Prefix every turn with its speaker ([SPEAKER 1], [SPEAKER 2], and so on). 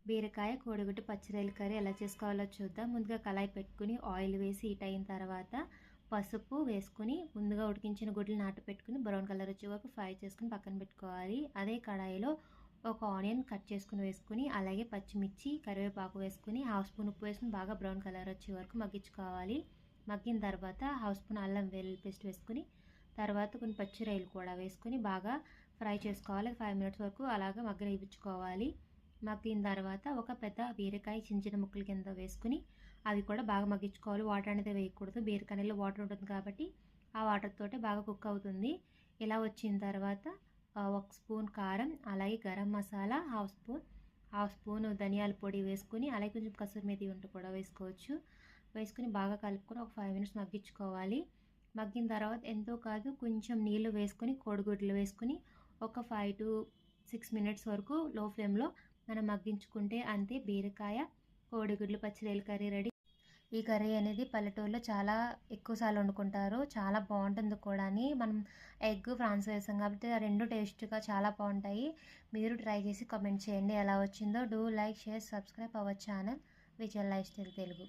[SPEAKER 1] బీరకాయ కోడిగుడ్డు పచ్చిరొయ్యల కర్రీ ఎలా చేసుకోవాలో చూద్దాం. ముందుగా కళాయి పెట్టుకుని ఆయిల్ వేసి హీట్ అయిన తర్వాత పసుపు వేసుకుని ముందుగా ఉడికించిన గుడ్లు నానబెట్టుకుని బ్రౌన్ కలర్ వచ్చే వరకు ఫ్రై చేసుకుని పక్కన పెట్టుకోవాలి. అదే కడాయిలో ఒక ఆనియన్ కట్ చేసుకుని వేసుకుని అలాగే పచ్చిమిర్చి కరివేపాకు వేసుకుని హాఫ్ స్పూన్ ఉప్పు వేసుకుని బాగా బ్రౌన్ కలర్ వచ్చే వరకు మగ్గించుకోవాలి. మగ్గిన తర్వాత హాఫ్ స్పూన్ అల్లం వెల్లుల్లి పేస్ట్ వేసుకుని తర్వాత కొన్ని పచ్చిరొయ్యలు కూడా వేసుకుని బాగా ఫ్రై చేసుకోవాలి. 5 మినిట్స్ వరకు అలాగా మగ్గనివ్వుకోవాలి. మగ్గిన తర్వాత ఒక పెద్ద బీరకాయ చిన్న చిన్న ముక్కల కింద వేసుకుని అవి కూడా బాగా మగ్గించుకోవాలి. వాటర్ అనేది వేయకూడదు, బీరకాయలో వాటర్ ఉంటుంది కాబట్టి ఆ వాటర్ తోటే బాగా కుక్ అవుతుంది. ఇలా వచ్చిన తర్వాత 1 స్పూన్ కారం అలాగే గరం మసాలా హాఫ్ స్పూన్ ధనియాల పొడి వేసుకుని అలాగే కొంచెం కసూరి మేతి ఉంటే కూడా వేసుకోవచ్చు. వేసుకుని బాగా కలుపుకొని ఒక 5 మినిట్స్ మగ్గించుకోవాలి. మగ్గిన తర్వాత ఎంతో కాదు కొంచెం నీళ్లు వేసుకొని కోడిగుడ్లు వేసుకుని ఒక 5 to 6 మినిట్స్ వరకు లో ఫ్లేమ్లో మనం మగ్గించుకుంటే అంతే, బీరకాయ కోడిగుడ్లు పచ్చిరొయ్యల కర్రీ రెడీ. ఈ కర్రీ అనేది పల్లెటూరులో చాలా ఎక్కువసార్లు వండుకుంటారు, చాలా బాగుంటుంది కూడా. మనం ఎగ్ ఫ్రాన్స్ వేసాం కాబట్టి ఆ రెండు టేస్ట్గా చాలా బాగుంటాయి. మీరు ట్రై చేసి కామెంట్ చేయండి ఎలా వచ్చిందో. Do like, share, subscribe our channel Vijay life style Telugu.